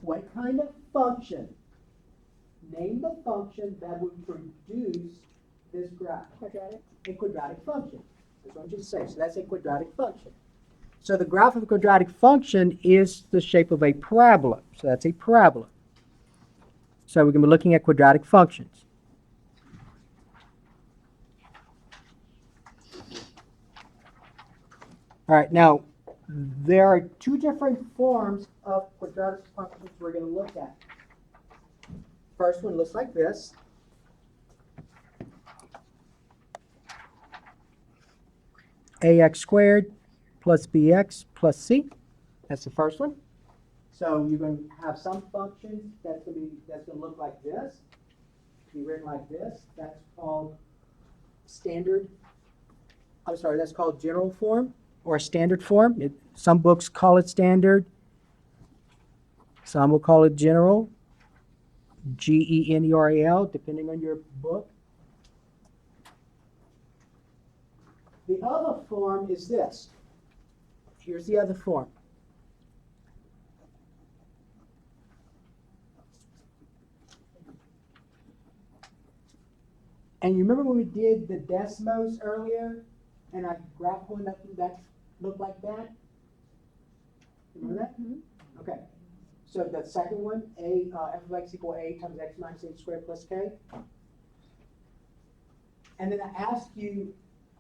What kind of function? Name the function that would produce this graph. Quadratic. A quadratic function. That's what I want you to say. So that's a quadratic function. So the graph of a quadratic function is the shape of a parabola. So that's a parabola. So we're going to be looking at quadratic functions. All right, now there are two different forms of quadratic functions we're going to look at. First one looks like this. Ax squared plus bx plus c. That's the first one. So you're going to have some functions that's going to look like this, be written like this. That's called standard. I'm sorry, that's called general form or standard form. Some books call it standard. Some will call it general. General, depending on your book. The other form is this. Here's the other form. And you remember when we did the Desmos earlier, and I graphed one that looked like that? Remember that? Mm-hmm. Okay. So the second one, f of x equal a times x minus h squared plus k. And then I asked you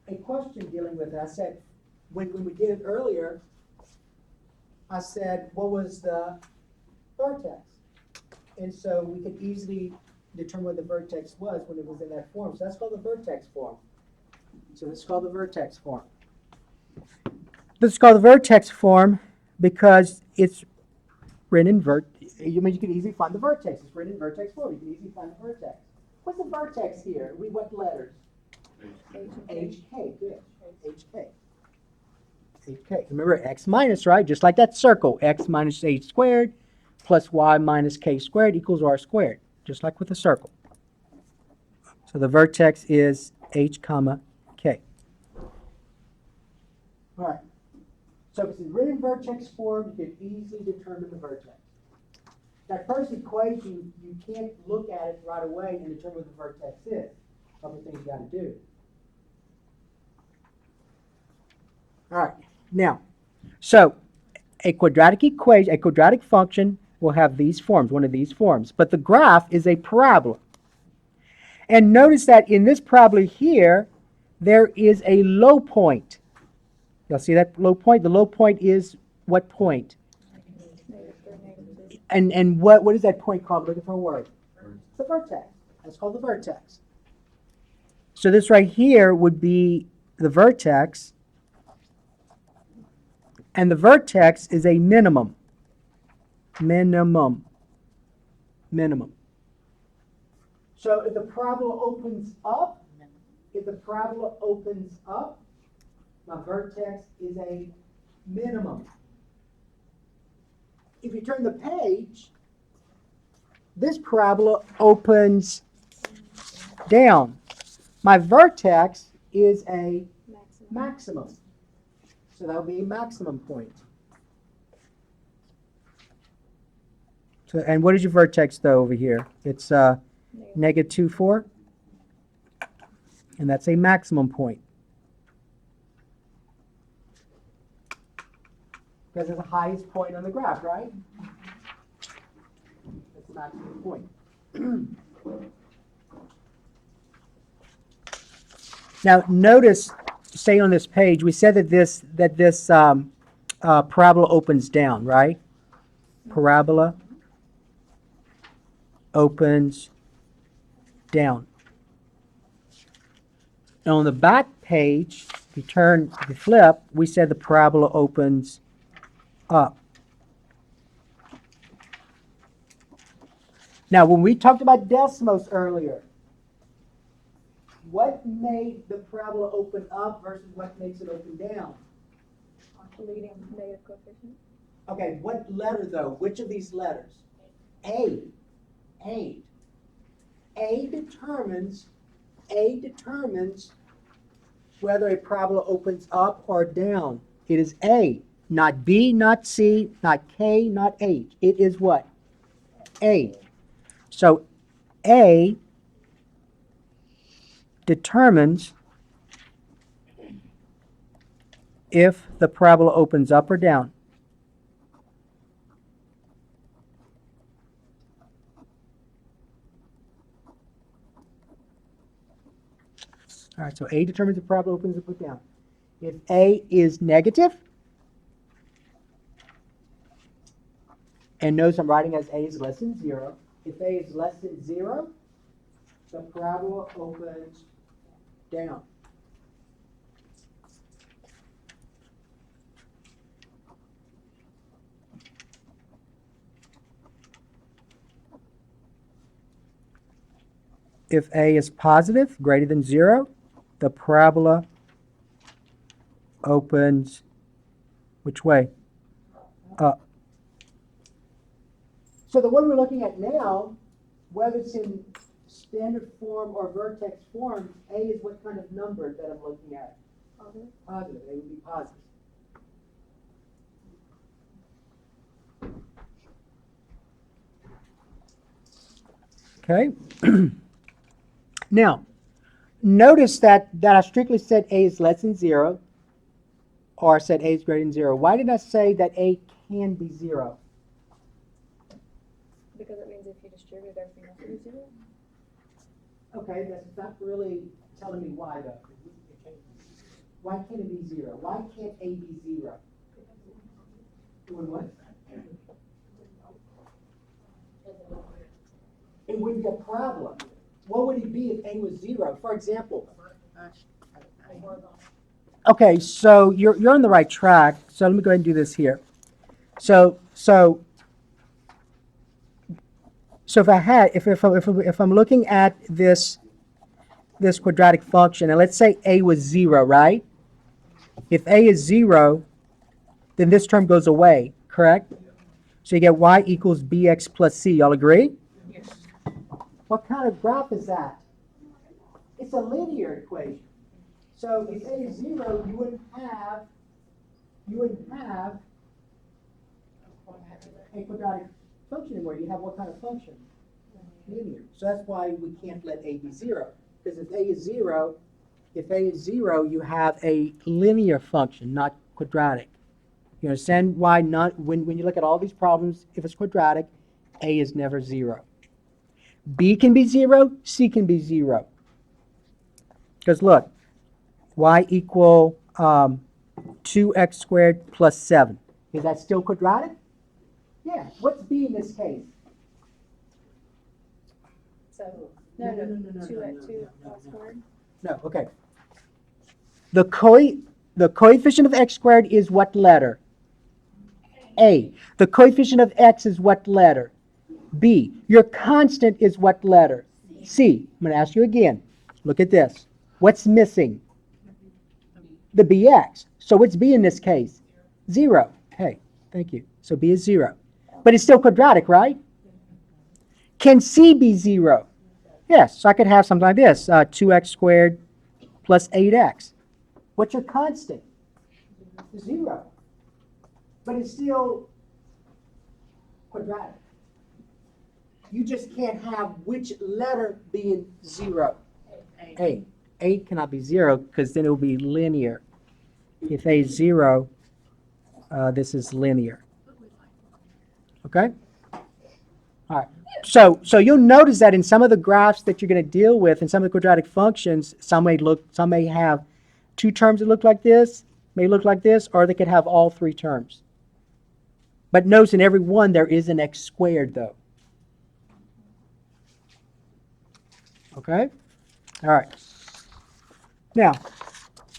a question dealing with it. I said, when we did it earlier, I said, what was the vertex? And so we could easily determine what the vertex was when it was in that form. So that's called the vertex form. So this is called the vertex form. This is called the vertex form because it's written in you can easily find the vertex. It's written in vertex form. You can easily find the vertex. What's the vertex here? Read what letters? HK. Good. HK. HK. Remember x minus, right? Just like that circle. X minus h squared plus y minus k squared equals r squared. Just like with a circle. So the vertex is h comma k. All right. So if it's written in vertex form, you can easily determine the vertex. That first equation, you can't look at it right away and determine what the vertex is. Other things you got to do. All right. Now, so a quadratic equation, a quadratic function will have these forms, one of these forms. But the graph is a parabola. And notice that in this parabola here, there is a low point. Y'all see that low point? The low point is what point? And what is that point called? Looking for a word. It's the vertex. That's called the vertex. So this right here would be the vertex. And the vertex is a minimum. Minimum. So if the parabola opens up, my vertex is a minimum. If you turn the page, this parabola opens down. My vertex is a maximum. So that would be a maximum point. So, and what is your vertex though over here? It's negative 2, 4. And that's a maximum point. Because it's the highest point on the graph, right? That's the maximum point. Now notice, stay on this page, we said that this parabola opens down, right? Parabola opens down. And on the back page, if you flip, we said the parabola opens up. Now, when we talked about Desmos earlier, what made the parabola open up versus what makes it open down? Leading negative coefficient. Okay, what letter though? Which of these letters? A. A determines whether a parabola opens up or down. It is A, not B, not C, not K, not H. It is what? A. So A determines if the parabola opens up or down. All right, so A determines if the parabola opens up or down. If A is negative, and notice I'm writing as A is less than 0. If A is less than 0, the parabola opens down. If A is positive, greater than 0, the parabola opens which way? Up. So the one we're looking at now, whether it's in standard form or vertex form, A is what kind of number that I'm looking at? Positive. Positive. A would be positive. Okay. Now, notice that I strictly said A is less than 0, or I said A is greater than 0. Why did I say that A can be 0? Because it means if you distribute everything else will be 0. Okay, that's not really telling me why, though. Why can't it be 0? Why can't A be 0? Doing what? It wouldn't be a problem. What would it be if A was 0? For example. Okay, so you're on the right track. So let me go ahead and do this here. So if I had, if I'm looking at this quadratic function, and let's say A was 0, right? If A is 0, then this term goes away, correct? So you get y equals bx plus c. Y'all agree? Yes. What kind of graph is that? It's a linear equation. So if A is 0, you wouldn't have a quadratic function anymore. You have what kind of function? Linear. So that's why we can't let A be 0. Because if A is 0, you have a linear function, not quadratic. You understand why not when you look at all these problems, if it's quadratic, A is never 0. B can be 0, C can be 0. Because look, y equal 2x squared plus 7. Is that still quadratic? Yeah. What's B in this case? 7. No, No, no, no, no, no, 2 no, at no, 2 no, no. squared. No, okay. The coefficient of x squared is what letter? A. The coefficient of x is what letter? B. Your constant is what letter? C. I'm going to ask you again. Look at this. What's missing? The bx. So what's b in this case? 0. Hey, thank you. So b is 0. But it's still quadratic, right? Can c be 0? Yes. So I could have something like this. 2x squared plus 8x. What's your constant? 0. But it's still quadratic. You just can't have which letter being 0. A. A cannot be 0 because then it will be linear. If A is 0, this is linear. Okay? All right. So you'll notice that in some of the graphs that you're going to deal with, in some of the quadratic functions, some may have 2 terms that look like this, may look like this, or they could have all 3 terms. But notice in every one there is an x squared, though. Okay? All right. Now,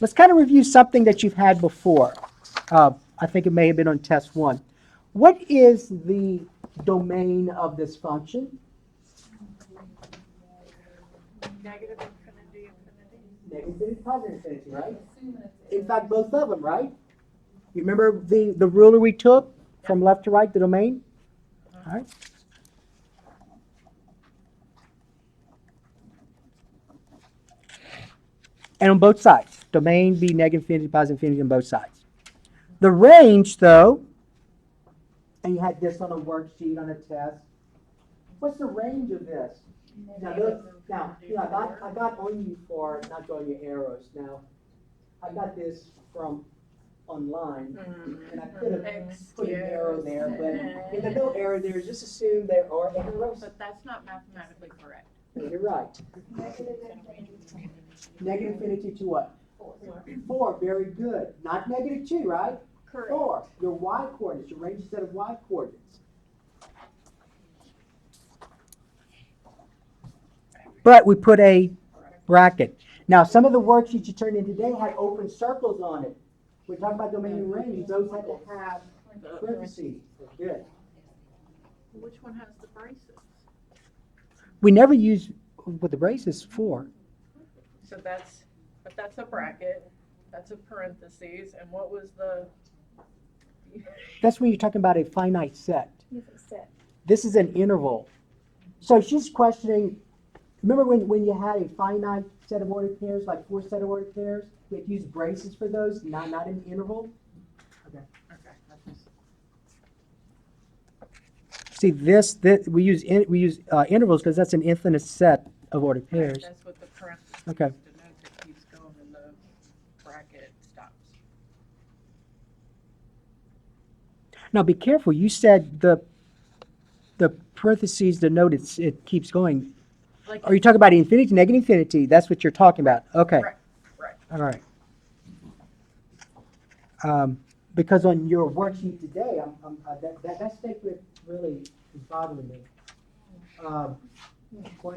let's kind of review something that you've had before. I think it may have been on test 1. What is the domain of this function? Negative infinity, infinity. Negative, positive infinity, right? In fact, both of them, right? You remember the ruler we took from left to right, the domain? All right. And on both sides. Domain be negative infinity, positive infinity on both sides. The range, though, and you had this on a worksheet on a test, what's the range of this? Now, I got on you for not drawing your arrows. Now, I got this from online, and I could have put an arrow there, but if there's no arrow there, just assume there are arrows. But that's not mathematically correct. You're right. Negative infinity to what? 4, very good. Not -2, right? Correct. 4, your y coordinates, your range set of y coordinates. But we put a bracket. Now, some of the worksheets you turned in today had open circles on it. We're talking about domain and range. Those had to have parentheses. Good. Which one has the braces? We never use what the braces for. So that's a bracket, that's a parentheses, and what was the? That's when you're talking about a finite set. You have a set. This is an interval. So she's questioning, remember when you had a finite set of ordered pairs, like 4 set of ordered pairs? We had to use braces for those, not an interval? Okay. See, we use intervals because that's an infinite set of ordered pairs. That's what the parentheses Okay. denote, that keeps going and the bracket stops. Now be careful, you said the parentheses denote it keeps going. Like Are you talking about infinity, negative infinity? That's what you're talking about. Okay. Right. All right. Because on your worksheet today, that statement really is bothering me. On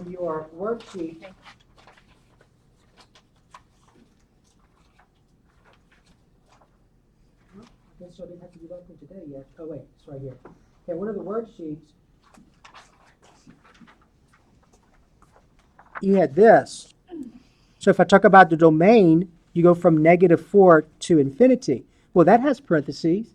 your worksheet, I guess I didn't have to do that one today yet. Oh wait, it's right here. Okay, one of the worksheets, you had this. So if I talk about the domain, you go from -4 to infinity. Well, that has parentheses.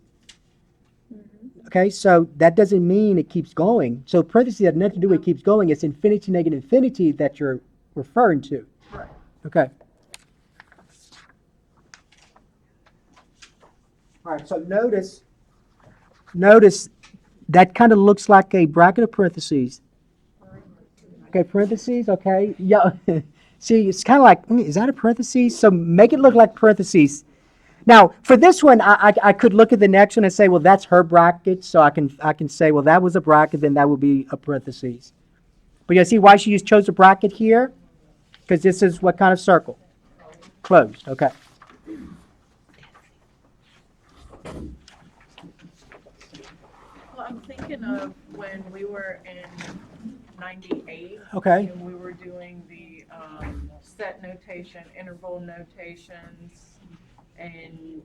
Okay, so that doesn't mean it keeps going. So parentheses have nothing to do with it keeps going. It's infinity, negative infinity that you're referring to. Right. Okay. All right, so notice that kind of looks like a bracket of parentheses. Okay, parentheses, okay. Yeah. See, it's kind of like, is that a parentheses? So make it look like parentheses. Now, for this one, I could look at the next one and say, well, that's her bracket. So I can say, well, that was a bracket, then that would be a parentheses. But you see why she chose a bracket here? Because this is what kind of circle? Closed, okay. Well, I'm thinking of when we were in 98. Okay. And we were doing the set notation, interval notations, and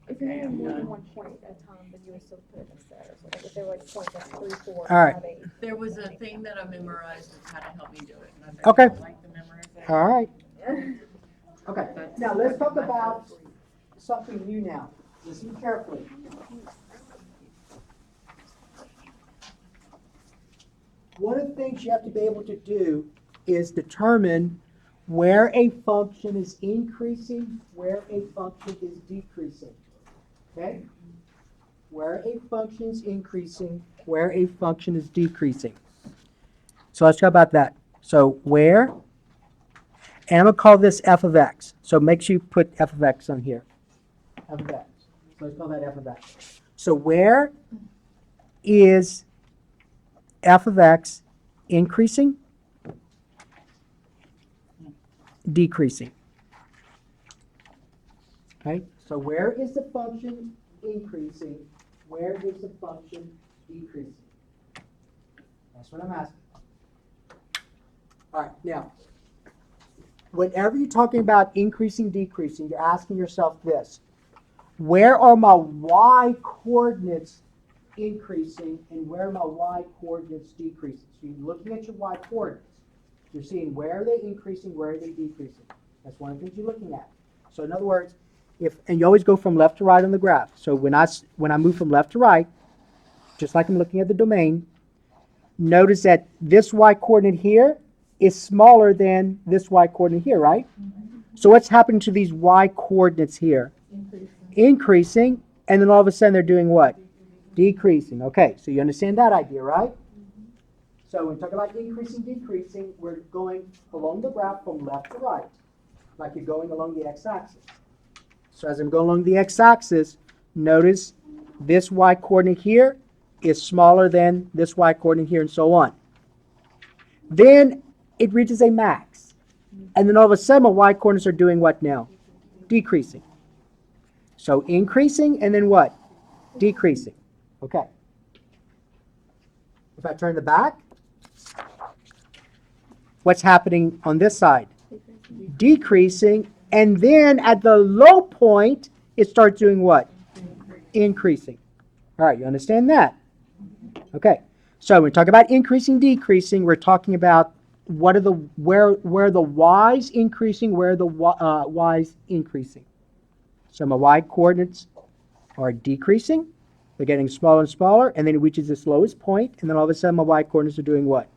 If you okay, had I'm more than done. 1 point at a time, then you would still put it in a set or something. If they were like point, that's 3, 4, All right. 5, 8. There was a thing that I memorized that kind of helped me do it. And I Okay. don't like the memorization. All right. Okay, now let's talk about something new now. Listen carefully. One of the things you have to be able to do is determine where a function is increasing, where a function is decreasing. Okay? Where a function is increasing, where a function is decreasing. So let's talk about that. So where, and I'm going to call this f of x. So make sure you put f of x on here. F of x. So let's call that f of x. So where is f of x increasing, decreasing? Okay, so where is the function increasing? Where is the function decreasing? That's what I'm asking. All right, now, whenever you're talking about increasing, decreasing, you're asking yourself this: where are my y coordinates increasing and where are my y coordinates decreasing? So you're looking at your y coordinates. You're seeing where are they increasing, where are they decreasing. That's one of the things you're looking at. So in other words, and you always go from left to right on the graph. So when I move from left to right, just like I'm looking at the domain, notice that this y coordinate here is smaller than this y coordinate here, right? So what's happening to these y coordinates here? Increasing, and then all of a sudden they're doing what? Decreasing. Okay, so you understand that idea, right? So when we talk about increasing, decreasing, we're going along the graph from left to right, like you're going along the x-axis. So as I'm going along the x-axis, notice this y-coordinate here is smaller than this y-coordinate here, and so on. Then it reaches a max. And then all of a sudden, my y-coordinates are doing what now? Decreasing. So increasing, and then what? Decreasing. Okay. If I turn the back, what's happening on this side? Decreasing, and then at the low point, it starts doing what? Increasing. All right, you understand that? Okay. So when we talk about increasing, decreasing, we're talking about what are the where the y's increasing, where the y's increasing. So my y coordinates are decreasing. They're getting smaller and smaller, and then it reaches this lowest point, and then all of a sudden my y coordinates are doing what?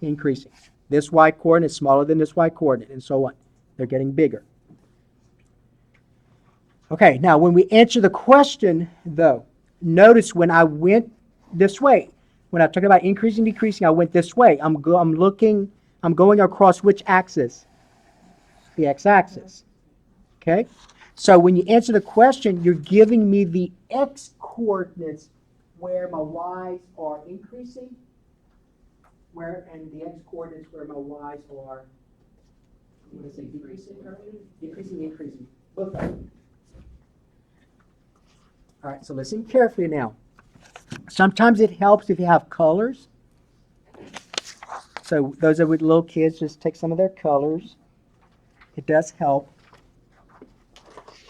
Increasing. This y coordinate is smaller than this y coordinate, and so on. They're getting bigger. Okay, now when we answer the question, though, notice when I went this way, when I talked about increasing, decreasing, I went this way. I'm going across which axis? The x-axis. Okay? So when you answer the question, you're giving me the x-coordinates where my y's are increasing, and the x-coordinates where my y's are, what is it, decreasing? Decreasing, increasing. Both of them. All right, so listen carefully now. Sometimes it helps if you have colors. So those are with little kids, just take some of their colors. It does help.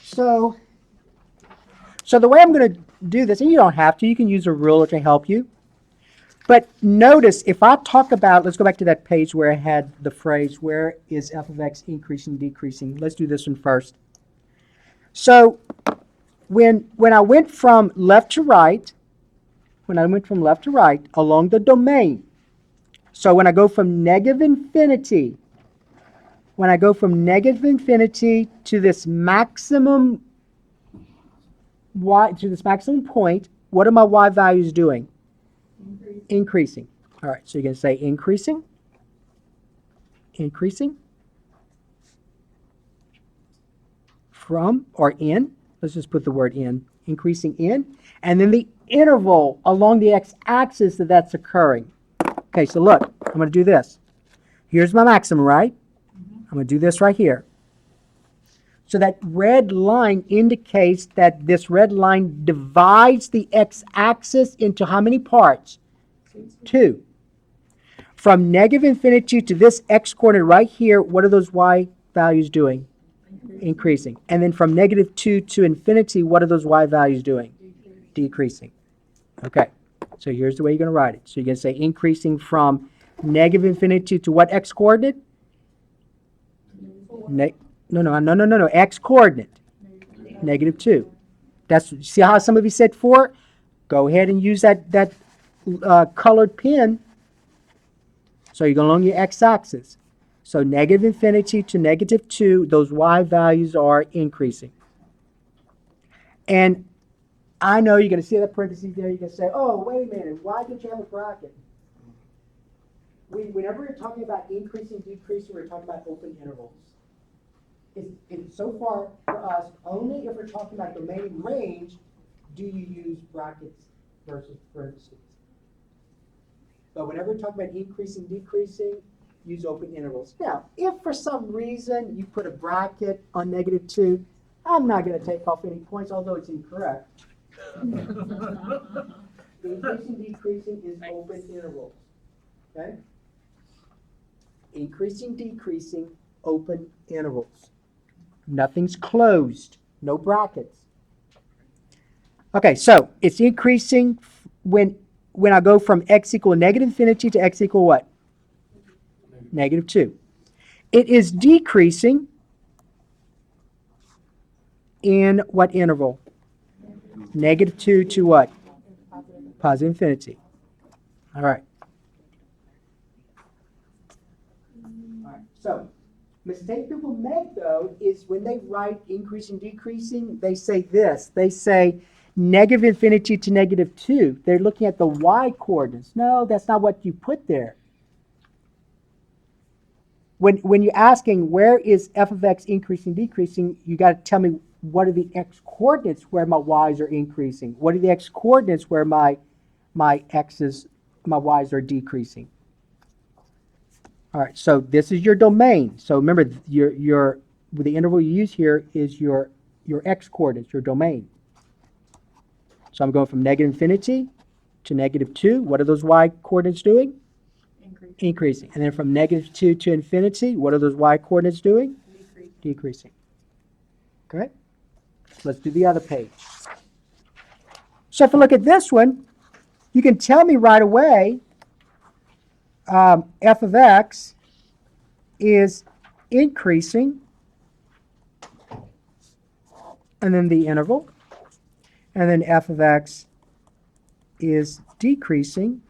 So the way I'm going to do this, and you don't have to, you can use a ruler to help you. But notice, if I talk about, let's go back to that page where I had the phrase, where is f of x increasing, decreasing? Let's do this one first. So when I went from left to right, along the domain, so when I go from negative infinity to this maximum point, what are my y values doing? Increasing. All right, so you're going to say increasing, from or in. Let's just put the word in. Increasing in. And then the interval along the x-axis that's occurring. Okay, so look, I'm going to do this. Here's my maximum, right? I'm going to do this right here. So that red line indicates that this red line divides the x-axis into how many parts? 2. From negative infinity to this x-coordinate right here, what are those y values doing? Increasing. And then from negative 2 to infinity, what are those y values doing? Decreasing. Okay, so here's the way you're going to write it. So you're going to say increasing from negative infinity to what x-coordinate? No. X-coordinate. Negative 2. See how some of you said 4? Go ahead and use that colored pen. So you're going along your x-axis. So negative infinity to negative 2, those y values are increasing. And I know you're going to see that parentheses there. You're going to say, oh, wait a minute. Why did you have a bracket? Whenever we're talking about increasing, decreasing, we're talking about open intervals. It's so far for us, only if we're talking about domain range do you use brackets versus parentheses. But whenever we're talking about increasing, decreasing, use open intervals. Now, if for some reason you put a bracket on negative 2, I'm not going to take off any points, although it's incorrect. Increasing, decreasing is open intervals. Okay? Increasing, decreasing, open intervals. Nothing's closed. No brackets. Okay, so it's increasing when I go from x equal negative infinity to x equal what? Negative 2. It is decreasing in what interval? Negative 2 to what? Positive infinity. All right. So, mistake people make, though, is when they write increasing, decreasing, they say this. They say negative infinity to negative 2. They're looking at the y coordinates. No, that's not what you put there. When you're asking where is f of x increasing, decreasing, you got to tell me what are the x coordinates where my y's are increasing. What are the x coordinates where my y's are decreasing. All right, so this is your domain. So remember, the interval you use here is your x coordinates, your domain. So I'm going from negative infinity to negative 2. What are those y coordinates doing? Increasing. And then from negative 2 to infinity, what are those y coordinates doing? Decreasing. Okay? Let's do the other page. So if I look at this one, you can tell me right away f of x is increasing, and then the interval, and then f of x is decreasing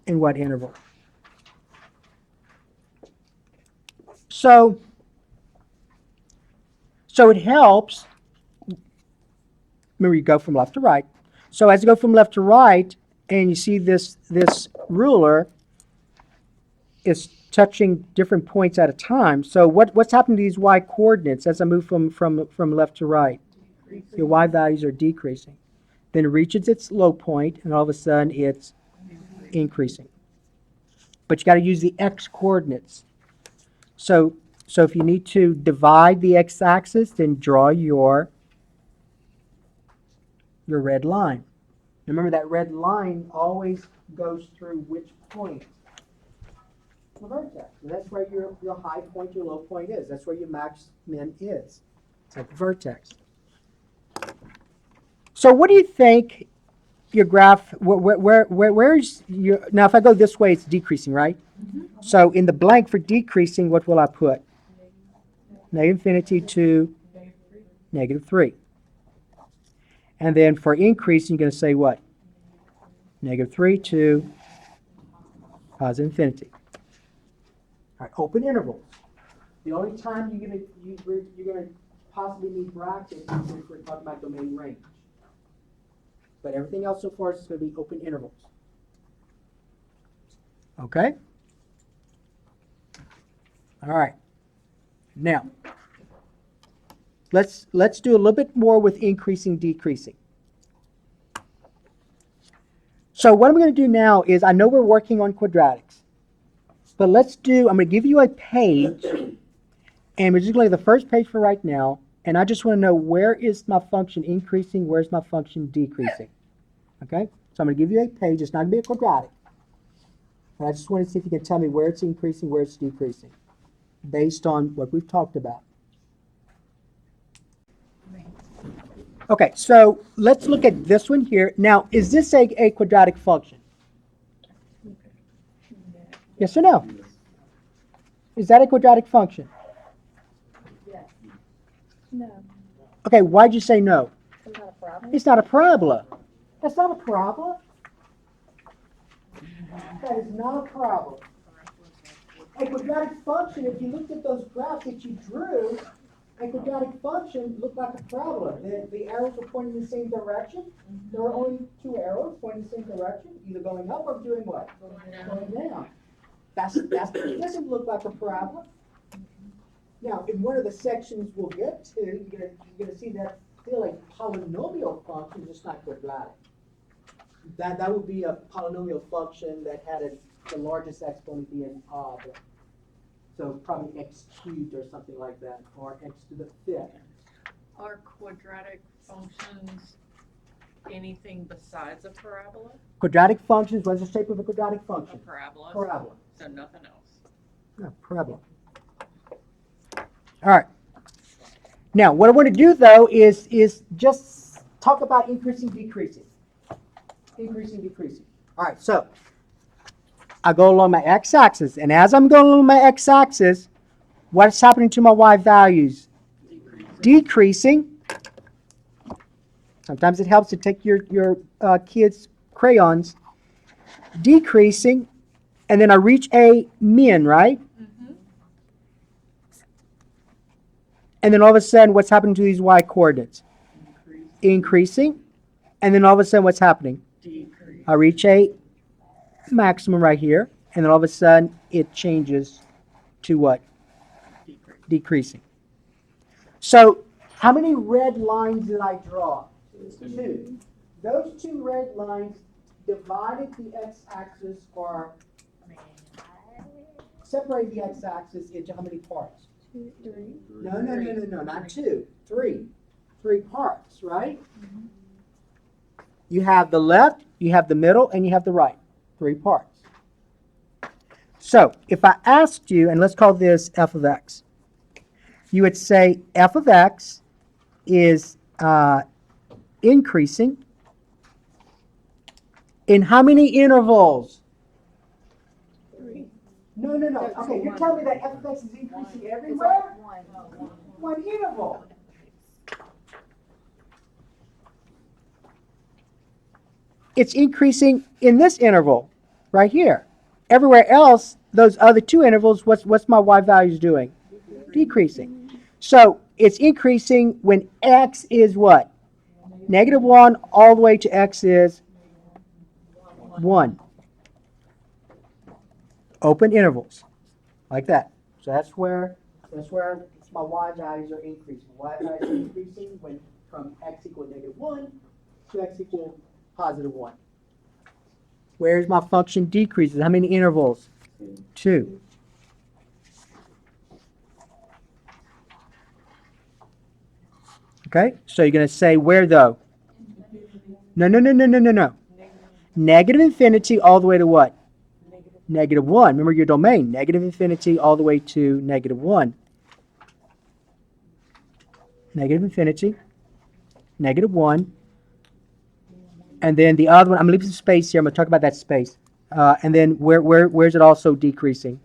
in what interval? So it helps. Remember, you go from left to right. So as you go from left to right, and you see this ruler is touching different points at a time. So what's happening to these y coordinates as I move from left to right? Your y values are decreasing. Then it reaches its low point, and all of a sudden it's increasing. But you got to use the x coordinates. So if you need to divide the x-axis, then draw your red line. Remember, that red line always goes through which point? The vertex. And that's where your high point, your low point is. That's where your max min is. It's at the vertex. So what do you think your graph, where's your, now if I go this way, it's decreasing, right? Mm-hmm. So in the blank for decreasing, what will I put? Negative infinity to negative 3. And then for increasing, you're going to say what? Negative 3 to positive infinity. All right, open intervals. The only time you're going to possibly need brackets is if we're talking about domain range. But everything else so far is going to be open intervals. Okay? All right. Now, let's do a little bit more with increasing, decreasing. So what I'm going to do now is, I know we're working on quadratics, but I'm going to give you a page, and we're just going to the first page for right now, and I just want to know where is my function increasing, where's my function decreasing. Okay? So I'm going to give you a page. It's not going to be a quadratic. But I just want to see if you can tell me where it's increasing, where it's decreasing, based on what we've talked about. Okay, so let's look at this one here. Now, is this a quadratic function? Yes or no? Is that a quadratic function? Yes. No. Okay, why'd you say no? It's not a parabola. It's not a parabola. That's not a parabola. That is not a parabola. A quadratic function, if you looked at those graphs that you drew, a quadratic function looked like a parabola. The arrows were pointing in the same direction. There were only two arrows pointing in the same direction, either going up or doing what? Going down. It doesn't look like a parabola. Now, in one of the sections we'll get to, you're going to see that still a polynomial function, just not quadratic. That would be a polynomial function that had the largest exponent being odd. So probably x cubed or something like that, or x to the 5th. Are quadratic functions anything besides a parabola? Quadratic functions, what's the shape of a quadratic A function? parabola? Parabola. So nothing else. No, parabola. All right. Now, what I want to do, though, is just talk about increasing, decreasing. Increasing, decreasing. All right, so I go along my x-axis, and as I'm going along my x-axis, what's happening to my y values? Decreasing. Sometimes it helps to take your kids' crayons. Decreasing, and then I reach a min, right? Mm-hmm. And then all of a sudden, what's happening to these y coordinates? increasing, and then all of a sudden what's happening? Decrease. I reach a maximum right here, and then all of a sudden it changes to what? Decrease. Decreasing. So how many red lines did I draw? 2. Those 2 red lines divided the x-axis, or separated the x-axis into how many parts? 2, 3. No, not 2. 3. 3 parts, right? You have the left, you have the middle, and you have the right. 3 parts. So if I asked you, and let's call this f of x, you would say f of x is increasing in how many intervals? 3. No. Okay, you're telling me that f of x is increasing everywhere? 1 interval. It's increasing in this interval right here. Everywhere else, those other 2 intervals, what's my y values doing? Decreasing. So it's increasing when x is what? -1 all the way to x is 1. Open intervals, like that. So that's where my y values are increasing. Y values are increasing when from x equal -1 to x equal +1. Where's my function decreases? How many intervals? 2. Okay, so you're going to say where though? No. Negative infinity all the way to what? -1. Remember your domain. Negative infinity all the way to -1. Negative infinity, -1. And then the other one, I'm going to leave some space here. I'm going to talk about that space. And then where's it also decreasing?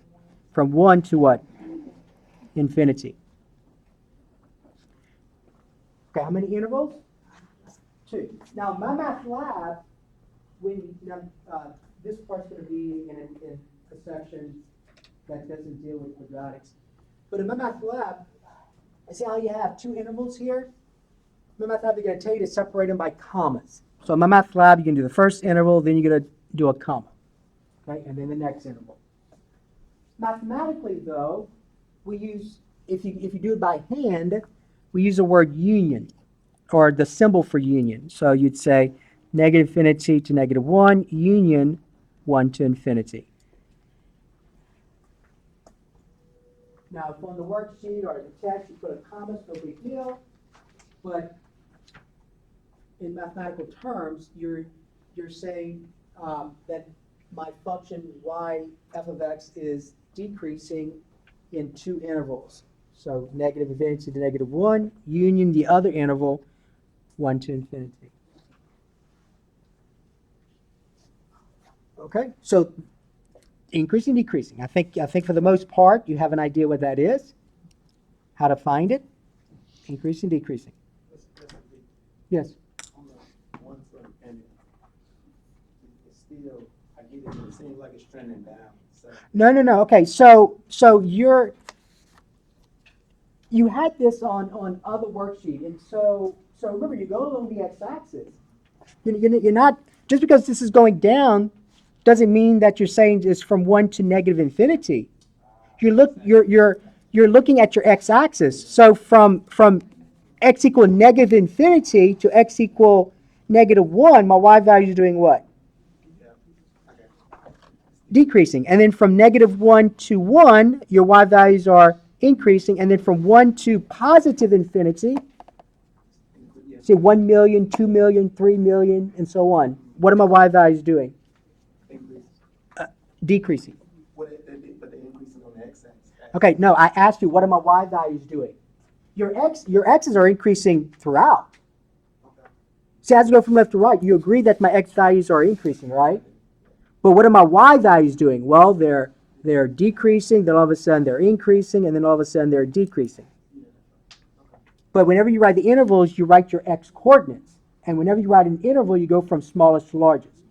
From 1 to what? Infinity. Okay, how many intervals? 2. Now, my math lab, this part's going to be in a section that doesn't deal with quadratics. But in my math lab, I see how you have 2 intervals here. In my math lab, they're going to tell you to separate them by commas. So in my math lab, you can do the first interval, then you're going to do a comma, right? And then the next interval. Mathematically, though, we use, if you do it by hand, we use the word union, or the symbol for union. So you'd say negative infinity to -1, union 1 to infinity. Now, if on the worksheet or the text you put a comma, it's no big deal. But in mathematical terms, you're saying that my function y f of x is decreasing in 2 intervals. So negative infinity to -1, union the other interval, 1 to infinity. Okay, so increasing, decreasing. I think for the most part you have an idea what that is, how to find it. Increasing, decreasing. Yes. On the one foot, and it's still, I get it, it seems like it's trending down. So No. Okay, so you had this on other worksheet, and so remember, you go along the x-axis. You're not, just because this is going down doesn't mean that you're saying it's from 1 to negative infinity. You're looking at your x-axis. So from x equal negative infinity to x equal -1, my y value is doing what? yeah, okay. Decreasing. And then from -1 to 1, your y values are increasing. And then from 1 to positive infinity, Yeah. say 1 million, 2 million, 3 million, and so on. What are my y values doing? Increase. Decreasing. But the increase is on the x-axis. Okay, no, I asked you, what are my y values doing? Your x's are increasing throughout. Okay. See, as I go from left to right, you agree that my x values are increasing, right? But what are my y values doing? Well, they're decreasing, then all of a sudden they're increasing, and then all of a sudden they're decreasing. But whenever you write the intervals, you write your x coordinates. And whenever you write an interval, you go from smallest to largest.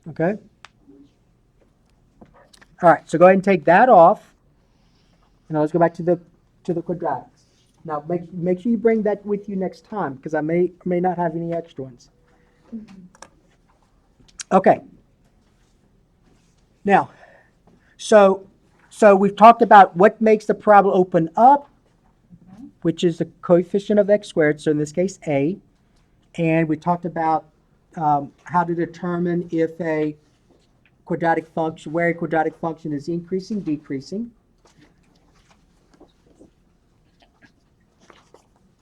Okay? All right, so go ahead and take that off. And now let's go back to the quadratics. Now, make sure you bring that with you next time, because I may not have any extra ones. Okay. Now, so we've talked about what makes the parabola open up, which is the coefficient of x squared, so in this case, a. And we talked about how to determine if a quadratic function, where a quadratic function is increasing, decreasing.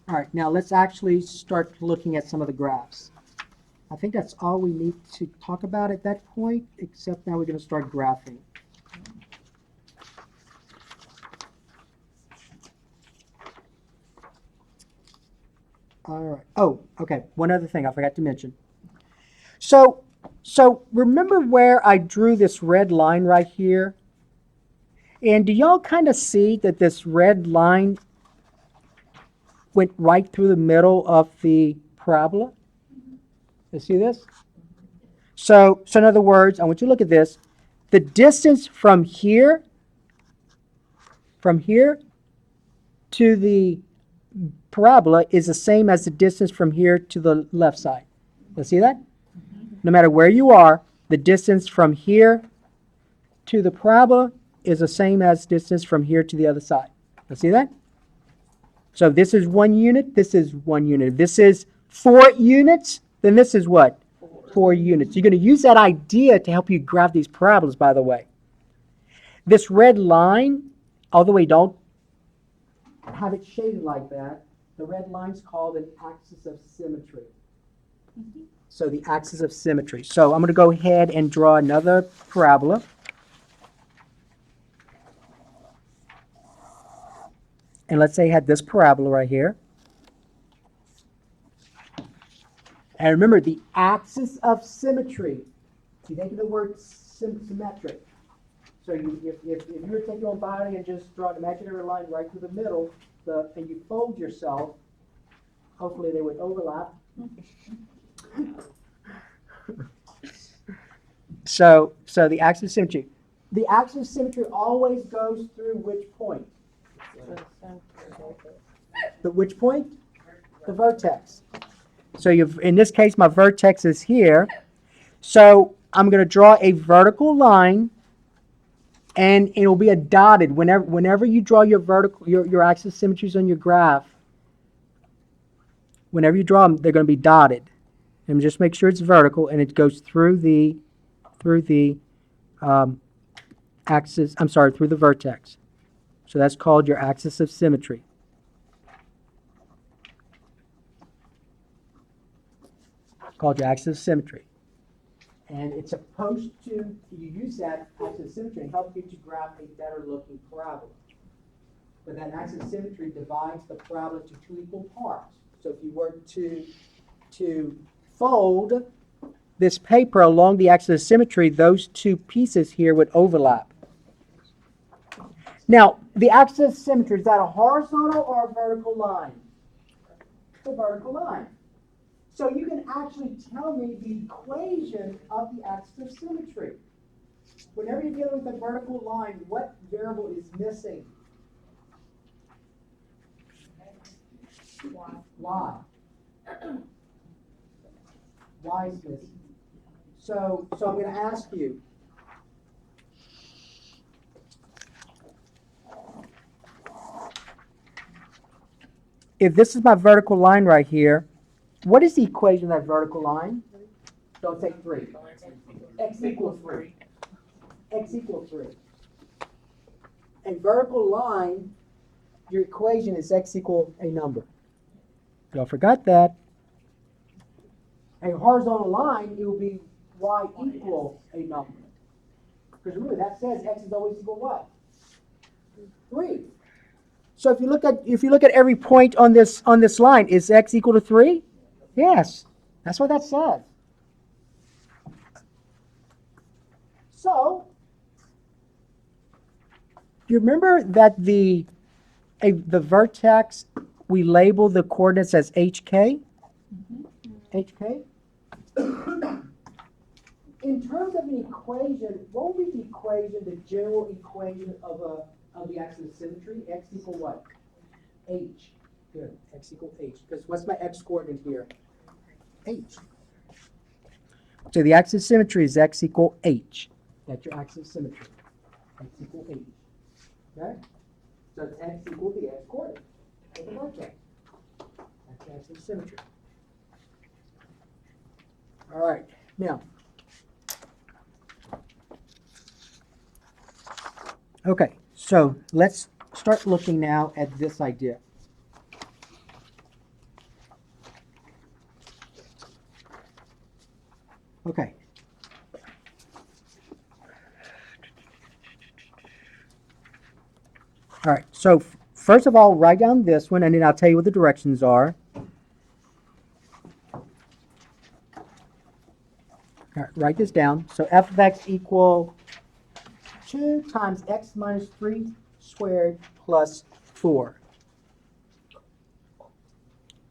All right, now let's actually start looking at some of the graphs. I think that's all we need to talk about at that point, except now we're going to start graphing. All right. Oh, okay. One other thing I forgot to mention. So remember where I drew this red line right here? And do y'all kind of see that this red line went right through the middle of the parabola? You see this? So in other words, I want you to look at this. The distance from here to the parabola is the same as the distance from here to the left side. You see that? No matter where you are, the distance from here to the parabola is the same as distance from here to the other side. You see that? So this is 1 unit, this is 1 unit. If this is 4 units, then this is what? 4 units. You're going to use that idea to help you graph these parabolas, by the way. This red line, although we don't have it shaded like that, the red line's called an axis of symmetry. So the axis of symmetry. So I'm going to go ahead and draw another parabola. And let's say I had this parabola right here. And remember, the axis of symmetry, you think of the word symmetric. So if you were to take your own body and just draw an imaginary line right through the middle, and you fold yourself, hopefully they would overlap. So the axis of symmetry. The axis of symmetry always goes through which point? Which point? The vertex. So in this case, my vertex is here. So I'm going to draw a vertical line, and it will be a dotted. Whenever you draw your axis of symmetries on your graph, whenever you draw them, they're going to be dotted. And just make sure it's vertical, and it goes through the axis. I'm sorry, through the vertex. So that's called your axis of symmetry. Called your axis of symmetry. And it's supposed to, you use that axis of symmetry to help you to graph a better looking parabola. But that axis of symmetry divides the parabola into 2 equal parts. So if you were to fold this paper along the axis of symmetry, those 2 pieces here would overlap. Now, the axis of symmetry, is that a horizontal or a vertical line? It's a vertical line. So you can actually tell me the equation of the axis of symmetry. Whenever you're dealing with a vertical line, what variable is missing? Y. Y is missing. So I'm going to ask you, if this is my vertical line right here, what is the equation of that vertical line? Don't take 3. X equals 3. X equals 3. A vertical line, your equation is x equal a number. Y'all forgot that. A horizontal line, it will be y equal a number. Because remember, that says x is always equal what? 3. So if you look at every point on this line, is x equal to 3? Yes, that's what that says. So, do you remember that the vertex, we label the coordinates as HK? HK? In terms of an equation, what would be the equation, the general equation of the axis of symmetry? X equal what? H. Good, x equal h, because what's my x coordinate here? H. So the axis of symmetry is x equal h. That's your axis of symmetry. X equal h. Okay? So it's x equal the x coordinate of the vertex. That's the axis of symmetry. All right, now. Okay, so let's start looking now at this idea. Okay. All right, so first of all, write down this one, and then I'll tell you what the directions are. All right, write this down. So f of x equal 2 times x minus 3 squared plus 4.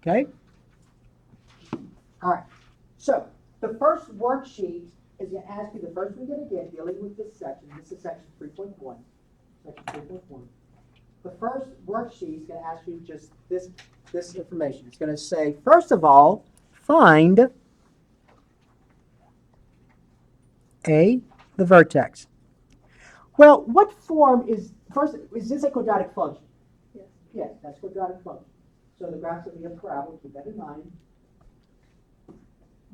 Okay? All right, so the first worksheet is going to ask you, the first one you're going to get dealing with this section. This is section 3.1. Section 3.1. The first worksheet is going to ask you just this information. It's going to say, first of all, find the vertex. Well, what form is this a quadratic function? Yes. Yes, that's quadratic function. So the graph's going to be a parabola, keep that in mind.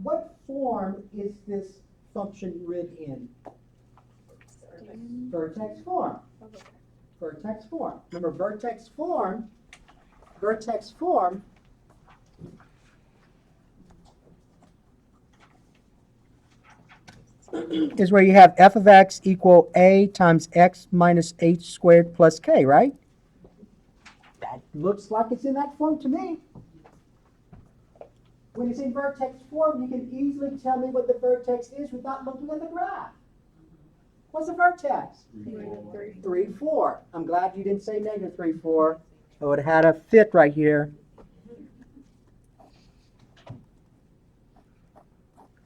What form is this function written in? Vertex form. Vertex form. Remember, vertex form is where you have f of x equal a times x minus h squared plus k, right? That looks like it's in that form to me. When it's in vertex form, you can easily tell me what the vertex is without looking at the graph. What's the vertex? 3, 4. I'm glad you didn't say negative 3, 4. I would have had a fit right here.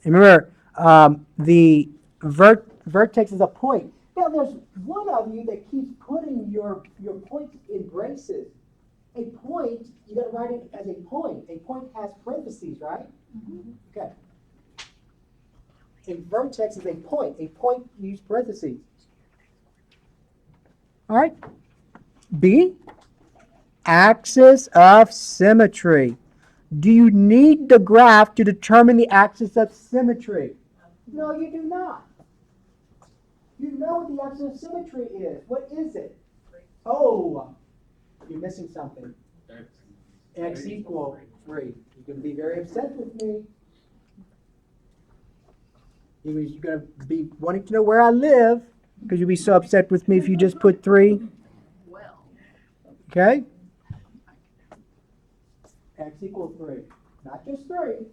And remember, the vertex is a point. Now, there's one of you that keeps putting your points in braces. A point, you got to write it as a point. A point has parentheses, right? Mm-hmm. Okay. A vertex is a point. A point, use parentheses. All right. B, axis of symmetry. Do you need the graph to determine the axis of symmetry? No, you do not. You know what the axis of symmetry is. What is it? Oh, you're missing something. X equal 3. You're going to be very upset with me. You're going to be wanting to know where I live because you'll be so upset with me if you just put 3. Okay? X equal 3. Not just 3.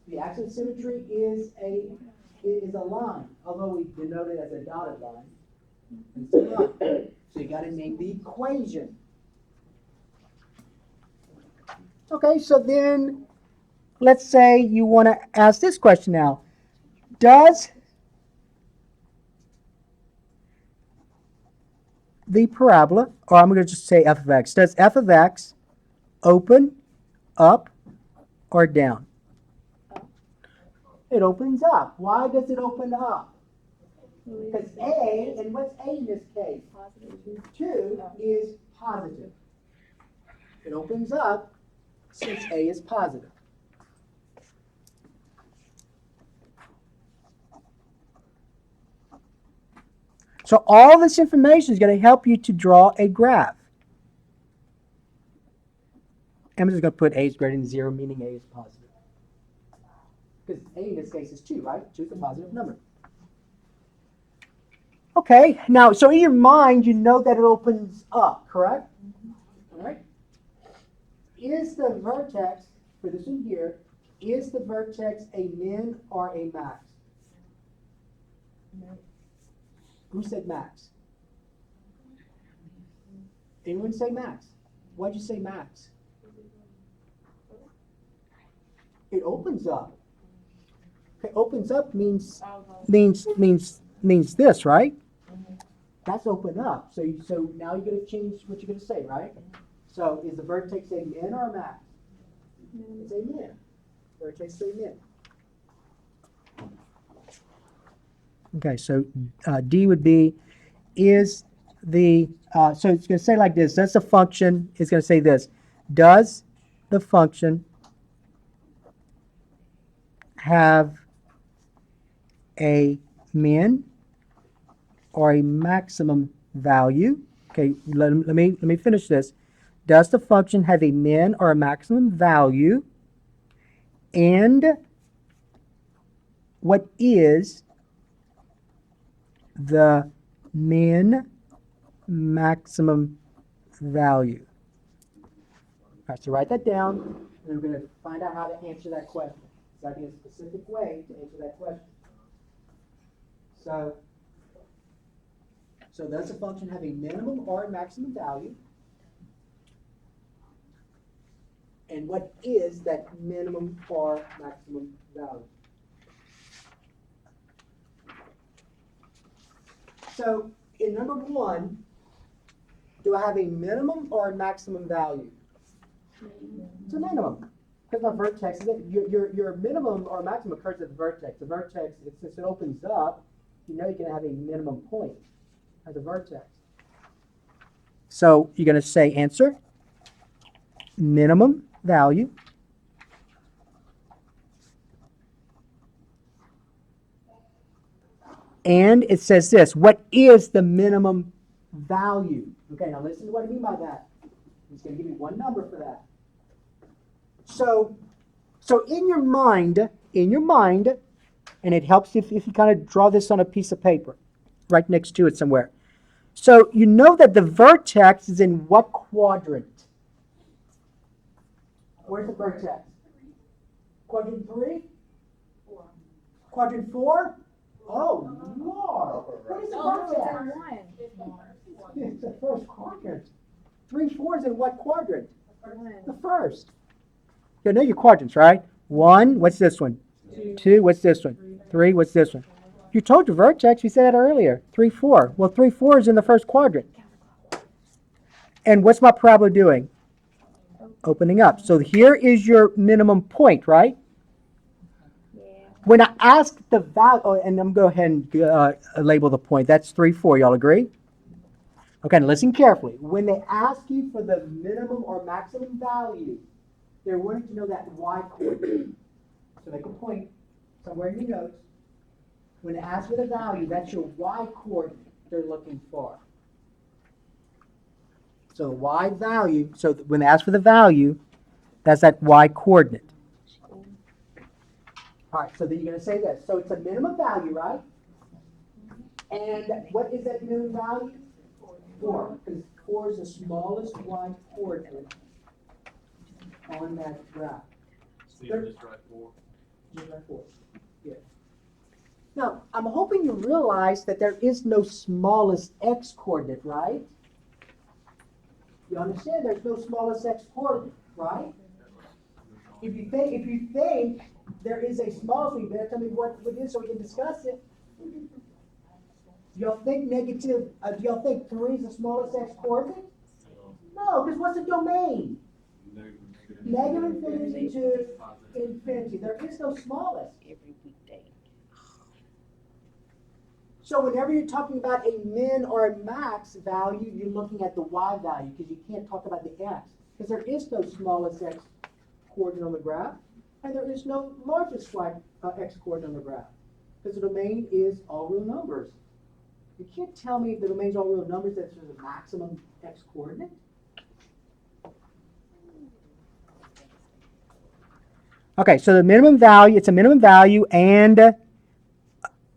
The axis of symmetry is a line, although we denote it as a dotted line. It's a line. So you got to name the equation. Okay, so then let's say you want to ask this question now. Does the parabola, or I'm going to just say f of x, does f of x open, up, or down? It opens up. Why does it open up? Because A, and what's A in this case? Positive. 2 is positive. It opens up since A is positive. So all this information is going to help you to draw a graph. I'm just going to put A is greater than 0, meaning A is positive. Because A in this case is 2, right? 2 is a positive number. Okay, now, so in your mind, you know that it opens up, correct? All right. Is the vertex, for this one here, is the vertex a min or a max? Who said max? Anyone say max? Why'd you say max? It opens up. Okay, opens up means this, right? That's open up. So now you're going to change what you're going to say, right? So is the vertex a min or a max? It's a min. Vertex is a min. Okay, so D would be, is the, so it's going to say like this, does the function, it's going to say this, does the function have a min or a maximum value? Okay, let me finish this. Does the function have a min or a maximum value? And what is the min maximum value? All right, so write that down, and we're going to find out how to answer that question. So I think a specific way to answer that question. So does the function have a minimum or a maximum value? And what is that minimum or maximum value? So in number 1, do I have a minimum or a maximum value? It's a minimum. Because my vertex, your minimum or maximum occurs at the vertex. The vertex, since it opens up, you know you're going to have a minimum point at the vertex. So you're going to say answer, minimum value. And it says this, what is the minimum value? Okay, now listen to what I mean by that. He's going to give you one number for that. So in your mind, and it helps if you kind of draw this on a piece of paper, right next to it somewhere. So you know that the vertex is in what quadrant? Where's the vertex? Quadrant 3? Quadrant 4? Oh, Lord. What is the vertex? It's the first quadrant. 3, 4 is in what quadrant? The first. You know your quadrants, right? 1, what's this one? 2, what's this one? 3, what's this one? You told your vertex, we said that earlier. 3, 4. Well, 3, 4 is in the first quadrant. And what's my parabola doing? Opening up. So here is your minimum point, right? Yeah. When I ask the value, and I'm going to go ahead and label the point. That's 3, 4. Y'all agree? Okay, now listen carefully. When they ask you for the minimum or maximum value, they're wanting to know that y coordinate. So make a point somewhere in your notes. When they ask for the value, that's your y coordinate they're looking for. So the y value, so when they ask for the value, that's that y coordinate. All right, so then you're going to say this. So it's a minimum value, right? And what is that minimum value? 4, because 4 is the smallest y coordinate on that graph. So you just write 4. Just write 4. Yeah. Now, I'm hoping you realize that there is no smallest x coordinate, right? You understand there's no smallest x coordinate, right? If you think there is a smallest, you better tell me what it is so we can discuss it. Do y'all think do y'all think 3 is the smallest x coordinate? No, because what's the domain? Negative infinity to infinity. There is no smallest. Every weekday. So whenever you're talking about a min or a max value, you're looking at the y value because you can't talk about the x. Because there is no smallest x coordinate on the graph, and there is no largest x coordinate on the graph. Because the domain is all real numbers. You can't tell me if the domain is all real numbers that there's a maximum x coordinate. Okay, so the minimum value, it's a minimum value and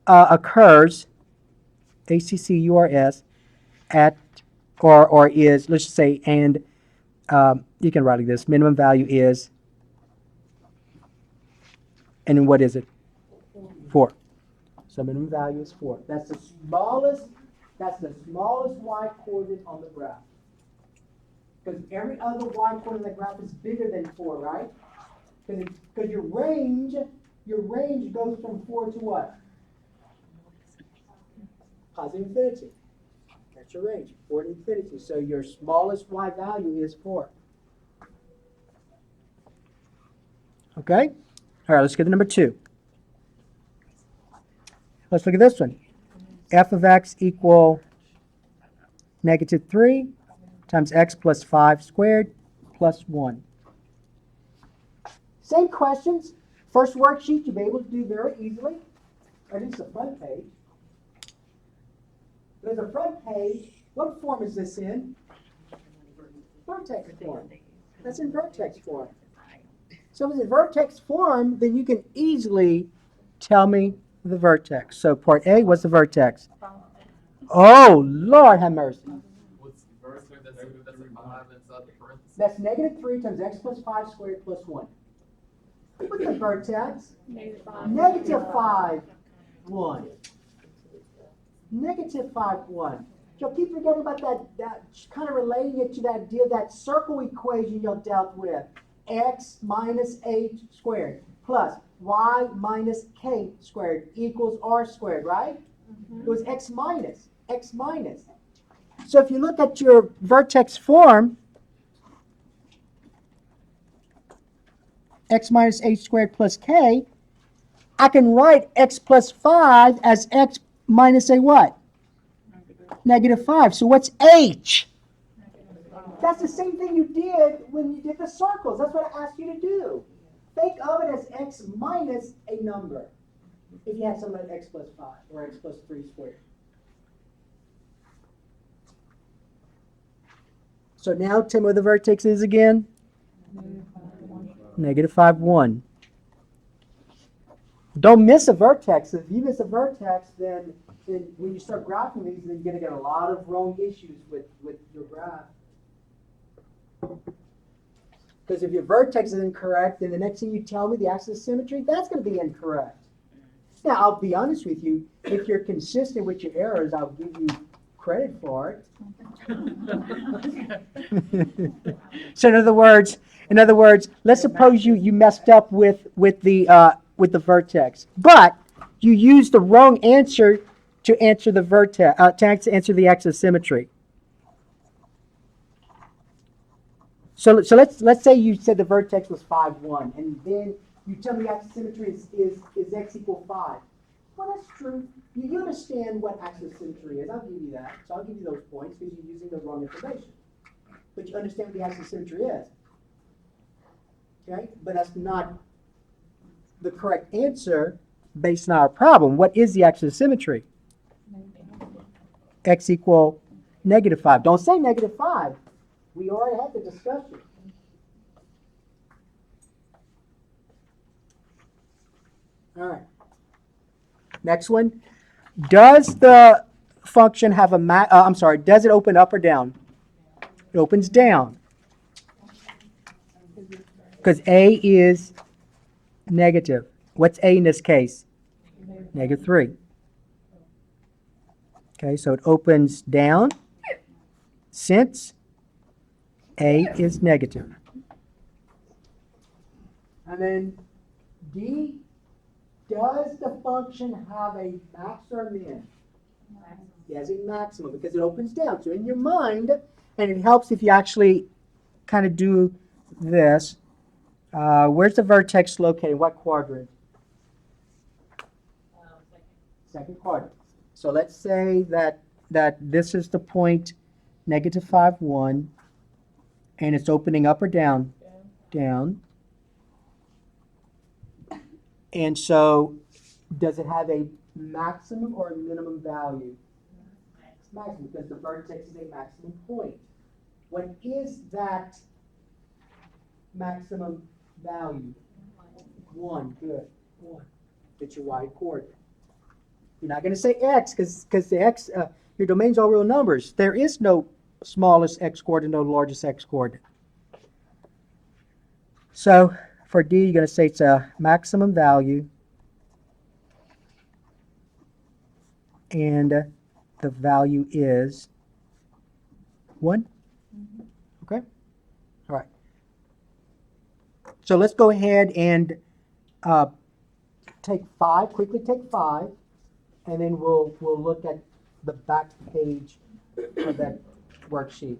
occurs, ACCURS, at, or is, let's just say, and you can write like this, minimum value is, and then what is it? 4. So minimum value is 4. That's the smallest y coordinate on the graph. Because every other y coordinate on the graph is bigger than 4, right? Because your range goes from 4 to what? Positive infinity. There's That's your range, 4 to infinity. So your smallest y value is 4. Okay? All right, let's get to number 2. Let's look at this one. F of x equal negative 3 times x plus 5 squared plus 1. Same questions. First worksheet you'll be able to do very easily. Or at least the front page. There's a front page. What form is this in? Vertex form. That's in vertex form. So if it's in vertex form, then you can easily tell me the vertex. So part A, what's the vertex? Oh, Lord have mercy. What's the vertex? That's a 5 inside the parentheses. That's negative 3 times x plus 5 squared plus 1. What's the vertex? Negative 5, 1. Negative 5, 1. You'll keep forgetting about that kind of relating it to that deal, that circle equation you dealt with. X minus 8 squared plus y minus k squared equals r squared, right? It was x minus. So if you look at your vertex form, x minus 8 squared plus k, I can write x plus 5 as x minus a what? Negative 5. So what's h? That's the same thing you did when you did the circles. That's what I asked you to do. Think of it as x minus a number. If you had something like x plus 5 or x plus 3 squared. So now tell me what the vertex is again. Negative 5, 1. Don't miss a vertex. If you miss a vertex, then when you start graphing these, then you're going to get a lot of wrong issues with your graph. Because if your vertex is incorrect, then the next thing you tell me, the axis of symmetry, that's going to be incorrect. Now, I'll be honest with you. If you're consistent with your errors, I'll give you credit for it. So in other words, let's suppose you messed up with the vertex, but you used the wrong answer to answer the vertex, to answer the axis of symmetry. So let's say you said the vertex was 5, 1, and then you tell me the axis of symmetry is x equal 5. Well, that's true. You understand what axis of symmetry is. I'll give you that. So I'll give you those points because you're using the wrong information. But you understand what the axis of symmetry is. Okay? But that's not the correct answer based on our problem. What is the axis of symmetry? X equal negative 5. Don't say negative 5. We already had the discussion. All right. Next one. Does the function have a does it open up or down? It opens down. Because a is negative. What's a in this case? Negative 3. Okay, so it opens down since a is negative. And then D, does the function have a max or a min? It has a maximum because it opens down. So in your mind, and it helps if you actually kind of do this, where's the vertex located? What quadrant? Second quadrant. So let's say that this is the point negative 5, 1, and it's opening up or down? Down. And so does it have a maximum or a minimum value? Maximum, because the vertex is a maximum point. What is that maximum value? 1, good. 1. It's your y coordinate. You're not going to say x because the x, your domain's all real numbers. There is no smallest x coordinate, no largest x coordinate. So for D, you're going to say it's a maximum value, and the value is 1. Okay? All right. So let's go ahead and take 5, quickly take 5, and then we'll look at the back page of that worksheet.